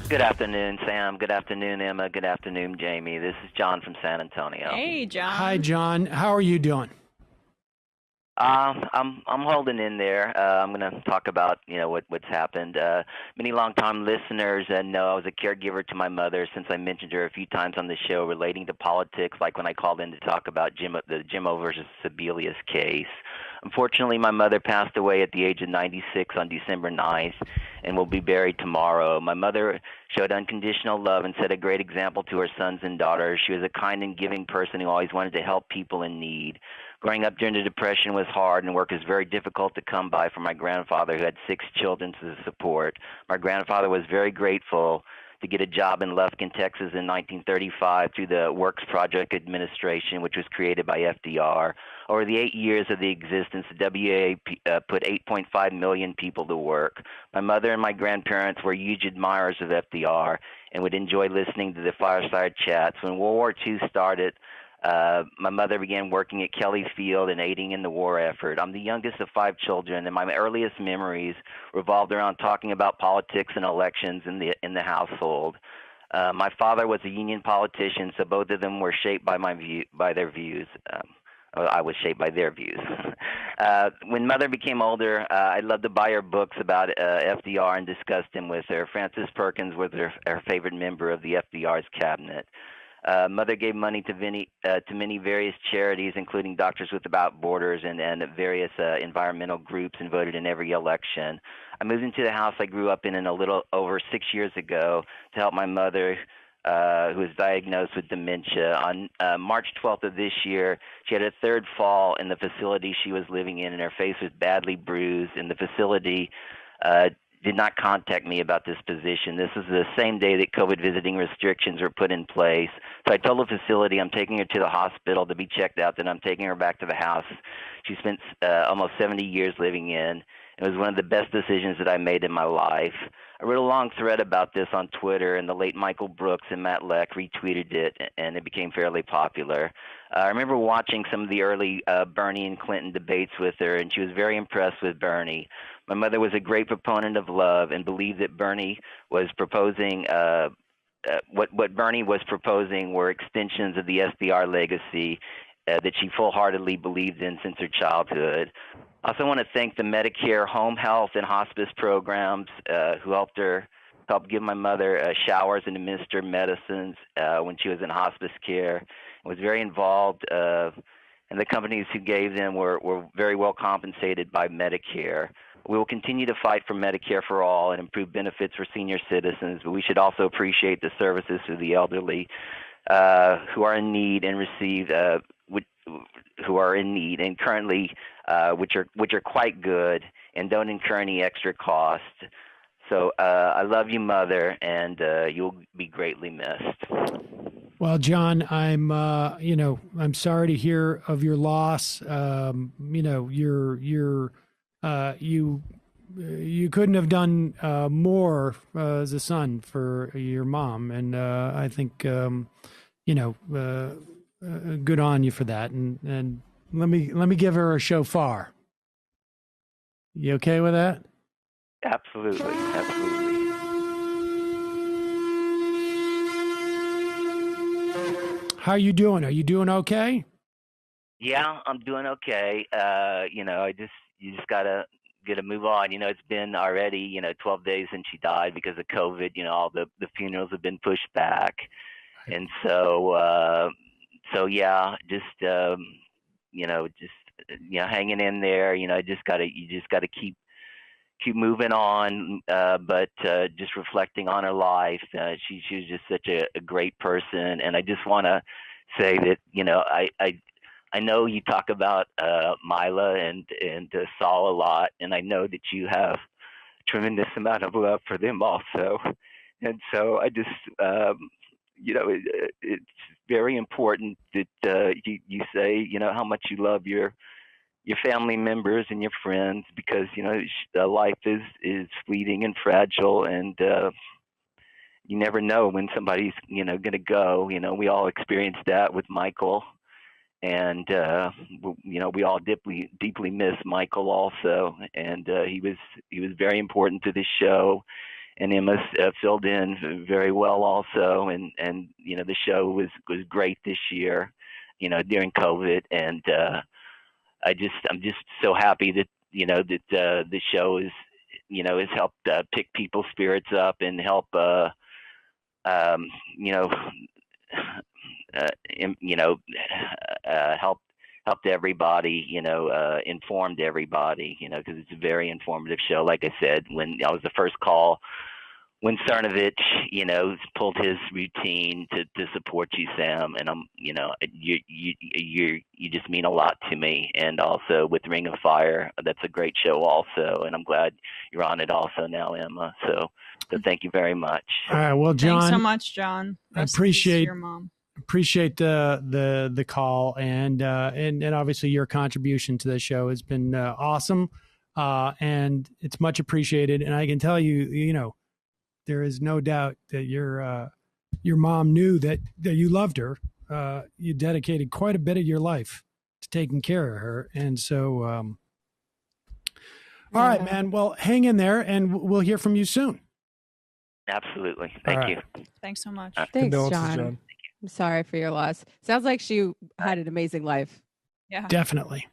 Good afternoon, Sam. Good afternoon, Emma. Good afternoon, Jamie. This is John from San Antonio. Hey, Hi, John. John. How are you doing? I'm holding in there. I'm going to talk about what's happened. Many longtime listeners know I was a caregiver to my mother since I mentioned her a few times on the show relating to politics, like when I called in to talk about the Jimmo versus Sebelius case. Unfortunately, my mother passed away at the age of 96 on December 9th and will be buried tomorrow. My mother showed unconditional love and set a great example to her sons and daughters. She was a kind and giving person who always wanted to help people in need. Growing up during the Depression was hard, and work is very difficult to come by for my grandfather, who had 6 children to support. My grandfather was very grateful to get a job in Lufkin, Texas in 1935 through the Works Project Administration, which was created by FDR. Over the 8 years of the existence, the WA put 8.5 million people to work. My mother and my grandparents were huge admirers of FDR and would enjoy listening to the fireside chats. When World War II started, my mother began working at Kelly Field and aiding in the war effort. I'm the youngest of 5 children, and my earliest memories revolved around talking about politics and elections in the household. My father was a union politician, so both of them were shaped by their views. I was shaped by their views. When mother became older, I loved to buy her books about FDR and discuss them with her. Frances Perkins was her favorite member of the FDR's cabinet. Mother gave money to many various charities, including Doctors Without Borders and various environmental groups, and voted in every election. I moved into the house I grew up in a little over 6 years ago to help my mother, who was diagnosed with dementia. On March 12th of this year, she had a third fall in the facility she was living in, and her face was badly bruised, and the facility did not contact me about this position. This is the same day that COVID visiting restrictions were put in place. So I told the facility I'm taking her to the hospital to be checked out, then I'm taking her back to the house she spent almost 70 years living in. It was one of the best decisions that I made in my life. I wrote a long thread about this on Twitter, and the late Michael Brooks and Matt Leck retweeted it, and it became fairly popular. I remember watching some of the early Bernie and Clinton debates with her, and she was very impressed with Bernie. My mother was a great proponent of love and believed that Bernie was proposing what Bernie was proposing were extensions of the SDR legacy that she full-heartedly believed in since her childhood. I also want to thank the Medicare home health and hospice programs who helped give my mother showers and administer medicines when she was in hospice care. I was very involved, and the companies who gave them were very well compensated by Medicare. We will continue to fight for Medicare for all and improve benefits for senior citizens, but we should also appreciate the services to the elderly who are in need and who are in need and currently which are quite good and don't incur any extra cost. So I love you, Mother, and you'll be greatly missed. Well, John, I'm sorry to hear of your loss. You couldn't have done more as a son for your mom, and I think good on you for that. And let me give her a shofar. You okay with that? Absolutely, absolutely. How are you doing? Are you doing okay? Yeah, I'm doing okay. You just gotta move on. It's been already 12 days since she died because of COVID. All the funerals have been pushed back, and so yeah, hanging in there. You just gotta keep moving on, but just reflecting on her life. She was just such a great person, and I just want to say that I know you talk about Mila and Saul a lot, and I know that you have a tremendous amount of love for them also, and so I just it's very important that you say how much you love your family members and your friends, because life is fleeting and fragile, and you never know when somebody's going to go. We all experienced that with Michael, and we all deeply miss Michael also, and he was very important to this show, and Emma filled in very well also, and the show was great this year, during COVID, and I'm just so happy that the show is has helped pick people's spirits up and help um, you know help helped everybody, informed everybody, because it's a very informative show. Like I said, when I was the first call, when Cernovich, pulled his routine to support you, Sam, and you just mean a lot to me. And also with Ring of Fire, that's a great show also, and I'm glad you're on it also now, Emma. So thank you very much. All right, well, John, thanks so much, John. I appreciate your mom. Appreciate the call, and obviously your contribution to the show has been awesome, and it's much appreciated. And I can tell you, there is no doubt that your mom knew that you loved her. You dedicated quite a bit of your life to taking care of her, and so all right, man. Well, hang in there, and we'll hear from you soon. Absolutely. Thank you. Thanks so much. Thanks, John. I'm sorry for your loss. Sounds like she had an amazing life. Yeah. Definitely.